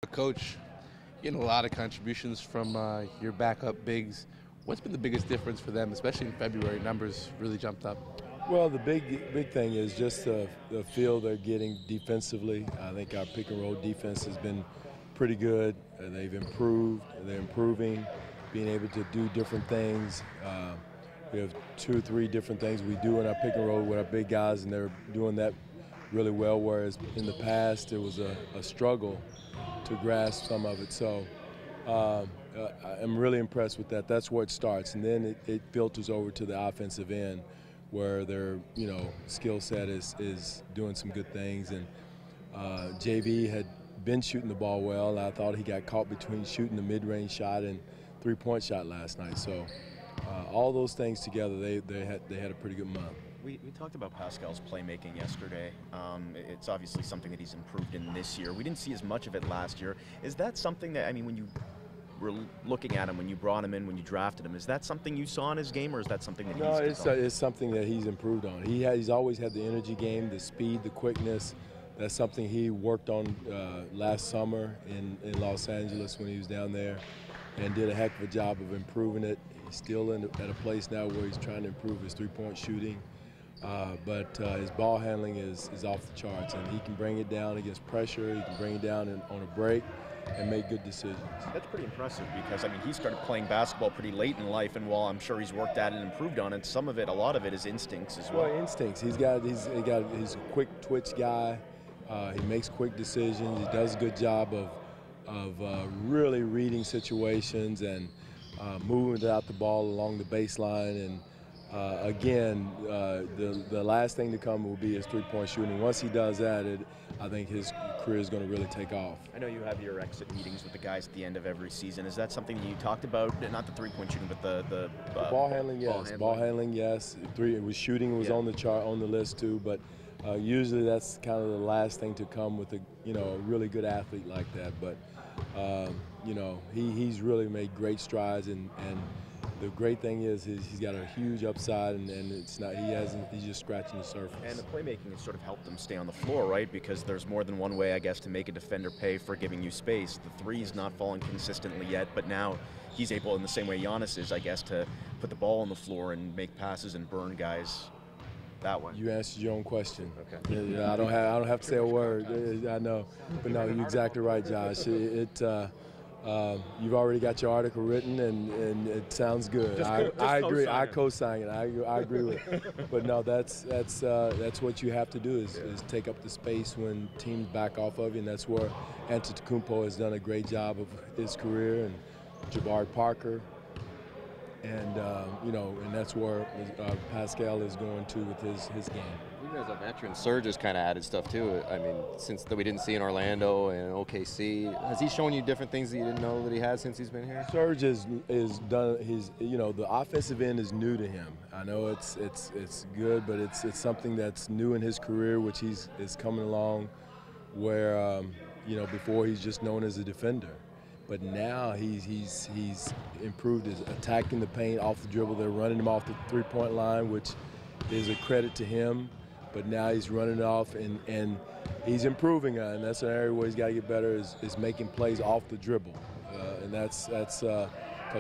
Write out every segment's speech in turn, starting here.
Coach, getting a lot of contributions from your backup bigs. What's been the biggest difference for them, especially in February? Numbers really jumped up. Well, the big thing is just the feel they're getting defensively. I think our pick and roll defense has been pretty good. They've improved. They're improving, being able to do different things. We have 2 or 3 different things we do in our pick and roll with our big guys, and they're doing that really well, whereas in the past it was a struggle to grasp some of it. So I'm really impressed with that. That's where it starts, and then it filters over to the offensive end, where their skill set is doing some good things. And JV had been shooting the ball well. I thought he got caught between shooting the mid-range shot and three-point shot last night. So all those things together, they had a pretty good month. We talked about Pascal's playmaking yesterday. It's obviously something that he's improved in this year. We didn't see as much of it last year. Is that something that, I mean, when you were looking at him, when you brought him in, when you drafted him, is that something you saw in his game, or is that something that it's something that he's improved on. He's always had the energy game, the speed, the quickness. That's something he worked on last summer in Los Angeles when he was down there, and did a heck of a job of improving it. He's still at a place now where he's trying to improve his three-point shooting. But his ball handling is off the charts, and he can bring it down against pressure. He can bring it down on a break and make good decisions. That's pretty impressive because, I mean, he started playing basketball pretty late in life, and while I'm sure he's worked at it and improved on it, a lot of it is instincts as well. Well, instincts. He's a quick twitch guy. He makes quick decisions. He does a good job of really reading situations and moving out the ball along the baseline. And again, the last thing to come will be his three-point shooting. Once he does that, I think his career is going to really take off. I know you have your exit meetings with the guys at the end of every season. Is that something you talked about? Not the three-point shooting, but the ball handling, yes. Ball handling, yes. Shooting was on the chart, on the list too. But usually that's kind of the last thing to come with a really good athlete like that. But he's really made great strides, and the great thing is he's got a huge upside, and he's just scratching the surface. And the playmaking has sort of helped him stay on the floor, right? Because there's more than one way, I guess, to make a defender pay for giving you space. The three's not falling consistently yet, but now he's able, in the same way Giannis is, I guess, to put the ball on the floor and make passes and burn guys that way. You answered your own question. Okay. Yeah, I don't have to say a word. I know, but no, you're exactly right, Josh. You've already got your article written, and it sounds good. I agree. I co-sign it. I agree with it. But no, that's what you have to do is take up the space when teams back off of you, and that's where Antetokounmpo has done a great job of his career, and Jabari Parker. And and that's where Pascal is going to with his game. Even as a veteran, Serge has kind of added stuff too. I mean, since that we didn't see in Orlando and OKC, has he shown you different things that you didn't know that he has since he's been here? Serge is done his. The offensive end is new to him. I know it's good, but it's something that's new in his career, which is coming along. Where before he's just known as a defender. But now he's improved his attacking the paint off the dribble. They're running him off the three-point line, which is a credit to him. But now he's running it off, and he's improving on it. And that's an area where he's got to get better is making plays off the dribble. And that's because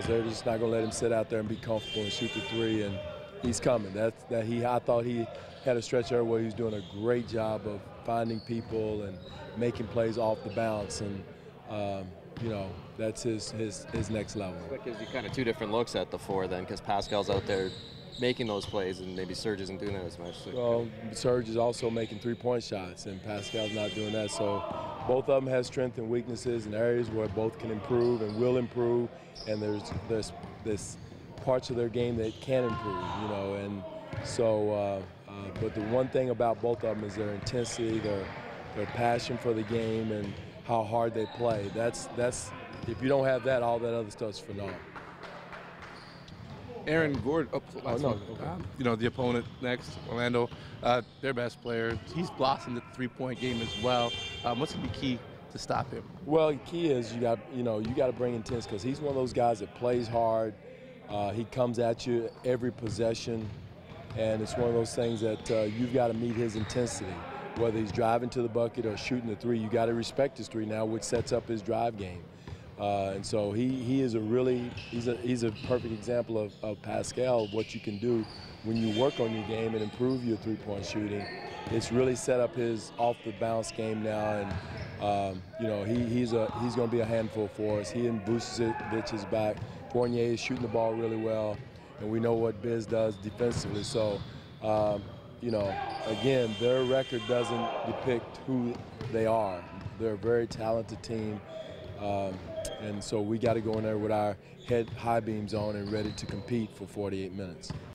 they're just not going to let him sit out there and be comfortable and shoot the three. And he's coming. I thought he had a stretch there where he was doing a great job of finding people and making plays off the bounce. And that's his next level. That gives you kind of 2 different looks at the 4 then, because Pascal's out there making those plays, and maybe Serge isn't doing that as much. Well, Serge is also making three-point shots, and Pascal's not doing that. So both of them have strengths and weaknesses and areas where both can improve and will improve, and there's parts of their game that can improve, And so, but the one thing about both of them is their intensity, their passion for the game, and how hard they play. That's if you don't have that, all that other stuff's for naught. Aaron Gordon, the opponent next, Orlando, their best player. He's blossomed at the three-point game as well. What's going to be key to stop him? Well, the key is you got to bring intense, because he's one of those guys that plays hard. He comes at you every possession, and it's one of those things that you've got to meet his intensity. whether he's driving to the bucket or shooting the three. You got to respect his three now, which sets up his drive game. And so he is he's a perfect example of Pascal, of what you can do when you work on your game and improve your three-point shooting. It's really set up his off-the-bounce game now, and you know, he's going to be a handful for us. He and Vucevic is back. Fournier is shooting the ball really well, and we know what Biz does defensively. So, you know, again, their record doesn't depict who they are. They're a very talented team. And so we got to go in there with our high beams on and ready to compete for 48 minutes.